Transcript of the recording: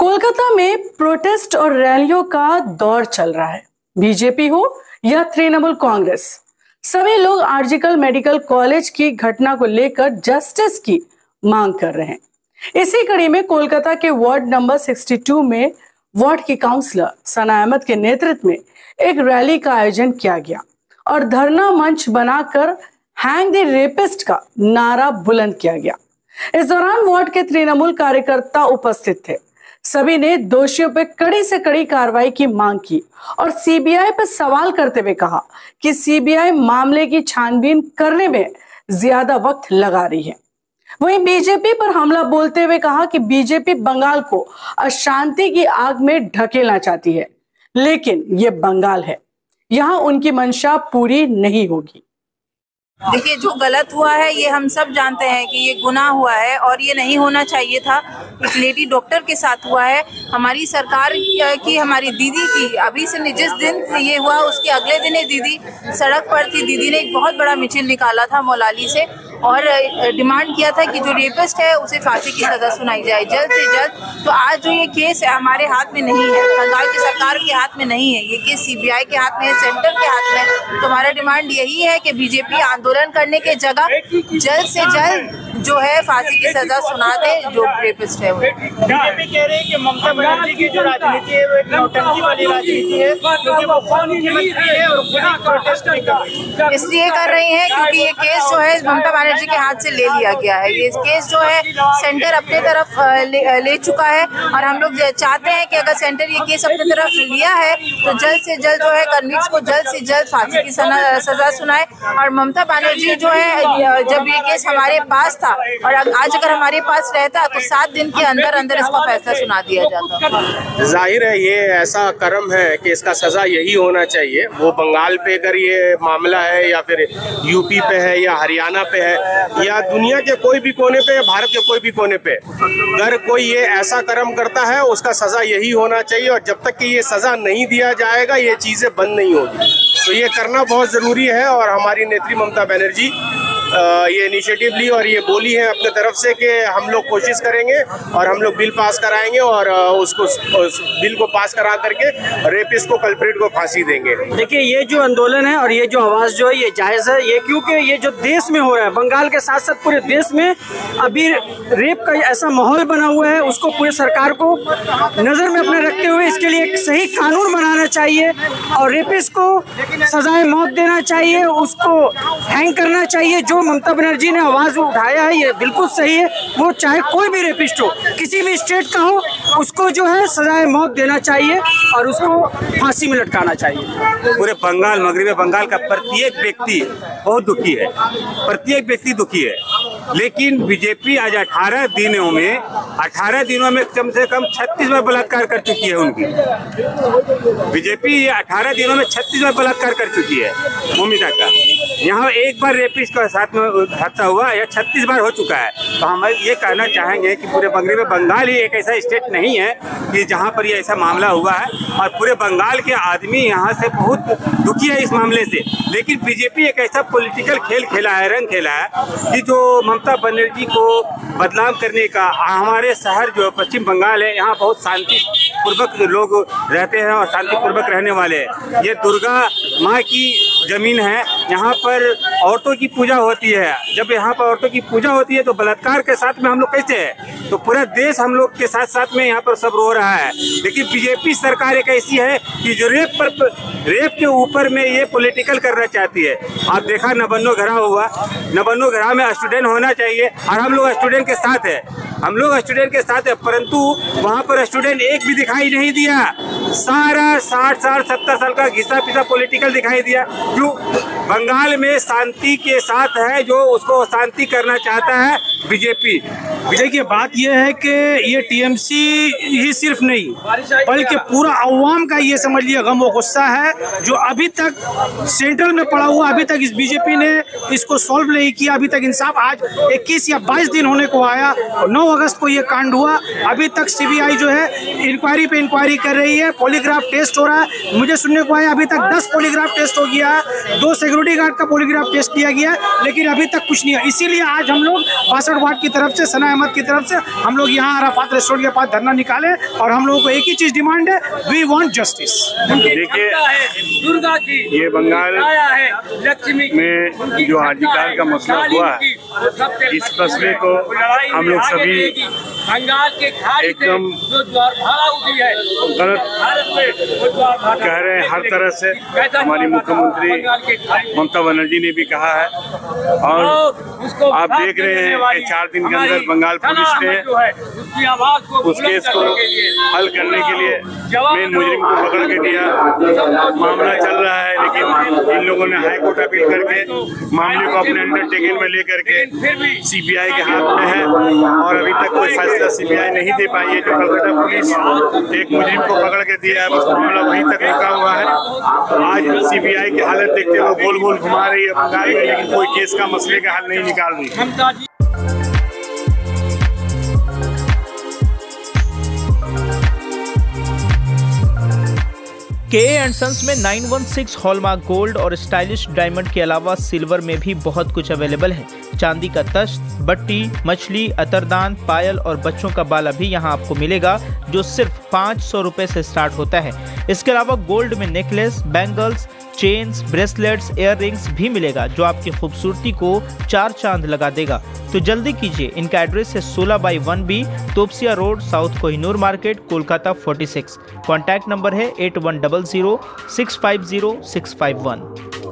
कोलकाता में प्रोटेस्ट और रैलियों का दौर चल रहा है। बीजेपी हो या तृणमूल कांग्रेस, सभी लोग आरजीकर मेडिकल कॉलेज की घटना को लेकर जस्टिस की मांग कर रहे हैं। इसी कड़ी में कोलकाता के वार्ड नंबर 62 में वार्ड की काउंसलर सना अहमद के नेतृत्व में एक रैली का आयोजन किया गया और धरना मंच बनाकर हैंग द रेपिस्ट का नारा बुलंद किया गया। इस दौरान वार्ड के तृणमूल कार्यकर्ता उपस्थित थे। सभी ने दोषियों पर कड़ी से कड़ी कार्रवाई की मांग की और सीबीआई पर सवाल करते हुए कहा कि सीबीआई मामले की छानबीन करने में ज्यादा वक्त लगा रही है। वहीं बीजेपी पर हमला बोलते हुए कहा कि बीजेपी बंगाल को अशांति की आग में ढकेलना चाहती है, लेकिन ये बंगाल है, यहाँ उनकी मंशा पूरी नहीं होगी। देखिए, जो गलत हुआ है ये हम सब जानते हैं कि ये गुनाह हुआ है और ये नहीं होना चाहिए था। एक लेडी डॉक्टर के साथ हुआ है। हमारी सरकार की, हमारी दीदी की, अभी से जिस दिन ये हुआ उसके अगले दिन ही दीदी सड़क पर थी। दीदी ने एक बहुत बड़ा मिছিল निकाला था मौलाली से और डिमांड किया था कि जो रेपिस्ट है उसे फांसी की सजा सुनाई जाए जल्द से जल्द। तो आज जो ये केस है हमारे हाथ में नहीं है, बंगाल की सरकार के हाथ में नहीं है, ये केस सीबीआई के हाथ में है, सेंटर के हाथ में है। तो हमारा डिमांड यही है कि बीजेपी आंदोलन करने के जगह जल्द से जल्द जो है फांसी की सजा सुना दे जो रेपिस्ट है। बीजेपी कह रही है कि ममता बनर्जी की जो राजनीति है वो एक नौटंकी वाली राजनीति है, क्योंकि वो खुद मुख्यमंत्री है और खुद ही प्रोटेस्ट नहीं कर रही। इसलिए कर रही है क्योंकि ये केस जो है ममता बनर्जी के हाथ से ले लिया गया है। ये केस जो है सेंटर अपने तरफ ले चुका है और हम लोग चाहते हैं कि अगर सेंटर ये केस अपने तरफ लिया है तो जल्द से जल्द जो है कन्विक्स को जल्द से जल्द फांसी की सजा सुनाए। और ममता बनर्जी जो है, जब ये केस हमारे पास था और आज अगर हमारे पास रहता तो 7 दिन के अंदर अंदर इसका फैसला सुना दिया जाता। जाहिर है ये ऐसा कर्म है कि इसका सजा यही होना चाहिए। वो बंगाल पे अगर ये मामला है या फिर यूपी पे है या हरियाणा पे है या दुनिया के कोई भी कोने पे, भारत के कोई भी कोने पे, अगर कोई ये ऐसा कर्म करता है उसका सजा यही होना चाहिए। और जब तक कि ये सजा नहीं दिया जाएगा ये चीजें बंद नहीं होगी। तो ये करना बहुत जरूरी है और हमारी नेत्री ममता बनर्जी ये इनिशिएटिव ली और ये बोली है अपने तरफ से कि हम लोग कोशिश करेंगे और हम लोग बिल पास कराएंगे और उस बिल को पास करा करके रेपिस्ट को, कल्प्रिट को फांसी देंगे। देखिए, ये जो आंदोलन है और ये जो आवाज जो है ये जायज है। ये क्योंकि ये जो देश में हो रहा है, बंगाल के साथ साथ पूरे देश में अभी रेप का ऐसा माहौल बना हुआ है, उसको पूरे सरकार को नजर में अपने रखते हुए इसके लिए एक सही कानून बनाना चाहिए और रेपिस्ट को सजाए मौत देना चाहिए, उसको हैंग करना चाहिए। जो ममता बनर्जी ने आवाज उठाया है ये बिल्कुल सही है। वो चाहे कोई भी रेपिस्ट हो, किसी भी स्टेट का हो, उसको जो है सजाए मौत देना चाहिए और उसको फांसी में लटकाना चाहिए। पूरे बंगाल, मगरबी बंगाल का प्रत्येक व्यक्ति बहुत दुखी है, प्रत्येक व्यक्ति दुखी है। लेकिन बीजेपी आज 18 दिनों में कम से कम 36 बार बलात्कार कर चुकी है। उनकी बीजेपी ये 18 दिनों में 36 बार बलात्कार कर चुकी है ममिता का। यहाँ एक बार रेपिस्ट का साथ में हादसा हुआ, यह 36 बार हो चुका है। तो हम ये कहना चाहेंगे कि पूरे मगरबी बंगाल ही एक ऐसा स्टेट नहीं है कि जहाँ पर ये ऐसा मामला हुआ है और पूरे बंगाल के आदमी यहाँ से बहुत दुखी है इस मामले से। लेकिन बीजेपी एक ऐसा पॉलिटिकल खेल खेला है, रंग खेला है कि जो ममता बनर्जी को बदनाम करने का। हमारे शहर जो पश्चिम बंगाल है यहाँ बहुत शांति पूर्वक लोग रहते हैं और शांति पूर्वक रहने वाले हैं। ये दुर्गा माँ की जमीन है, यहाँ पर औरतों की पूजा होती है। जब यहाँ पर औरतों की पूजा होती है तो बलात्कार के साथ में हम लोग कैसे है? तो पूरा देश हम लोग के साथ साथ में यहाँ पर सब रो रहा है। लेकिन बीजेपी सरकार एक ऐसी है कि जो रेप के ऊपर में ये पॉलिटिकल करना चाहती है। आप देखा नबन्नो घरा हुआ, नबन्नो घरा में स्टूडेंट होना चाहिए और हम लोग स्टूडेंट के साथ है, हम लोग स्टूडेंट के साथ है, परंतु वहाँ पर स्टूडेंट एक भी दिखाई नहीं दिया। सारा 60 साल 70 साल का घिसा पिसा पॉलिटिकल दिखाई दिया। क्यों? बंगाल में शांति के साथ है, जो उसको शांति करना चाहता है बीजेपी। देखिए, बात यह है कि ये टीएमसी ही सिर्फ नहीं बल्कि पूरा अवाम का ये समझ लिया गम और गुस्सा है जो अभी तक सेंट्रल में पड़ा हुआ। अभी तक इस बीजेपी ने इसको सॉल्व नहीं किया, अभी तक इंसाफ। आज 21 या 22 दिन होने को आया, 9 अगस्त को ये कांड हुआ, अभी तक सीबीआई जो है इंक्वायरी पे इंक्वायरी कर रही है, पॉलीग्राफ टेस्ट हो रहा है। मुझे सुनने को आया अभी तक 10 पॉलीग्राफ टेस्ट हो गया है, 2 सिक्योरिटी गार्ड का पॉलीग्राफ टेस्ट किया गया है, लेकिन अभी तक कुछ नहीं है। इसीलिए आज हम लोग 62 वार्ड की तरफ से, सना अहमद की तरफ से हम लोग यहाँ अराफात रेस्टोरेंट के पास धरना निकाले और हम लोगों को एक ही चीज डिमांड है, वी वांट जस्टिस। देखिए, ये बंगाल में जो आर्जिकल का मसला हुआ है, इस मसले को हम लोग सभी एकदम गलत कह रहे हैं। हर तरह से हमारी मुख्यमंत्री ममता बनर्जी ने भी कहा है और आप देख रहे हैं कि 4 दिन के अंदर बंगाल पुलिस ने उस केस को हल करने के लिए मेन मुजरिम को पकड़ के दिया। मामला चल रहा है, लेकिन इन लोगों ने हाई कोर्ट अपील करके मामले को अपने अंडरटेकिंग में लेकर के सीबीआई के हाथ में है और अभी तक कोई फैसला सीबीआई नहीं दे पाई है। जो कलकत्ता पुलिस एक मुजरिम को पकड़ के दिया है, मामला वहीं तक रुका हुआ है। आज सीबीआई की हालत देखते हुए गोल गोल घुमा रही है बंगाल में, लेकिन कोई केस का मसले का हल नहीं निकाल रही। के एंड सन्स में 916 हॉलमार्क गोल्ड और स्टाइलिश डायमंड के अलावा सिल्वर में भी बहुत कुछ अवेलेबल है। चांदी का तश्त, बट्टी, मछली, अतरदान, पायल और बच्चों का बाला भी यहाँ आपको मिलेगा, जो सिर्फ 500 रुपए से स्टार्ट होता है। इसके अलावा गोल्ड में necklace, bangles, chains, bracelets, ear rings भी मिलेगा, जो आपकी खूबसूरती को 4 चांद लगा देगा। तो जल्दी कीजिए, इनका एड्रेस है 16/1B Topsia road, south Kohinoor market, Kolkata 46। Contact number है 8100 650 651।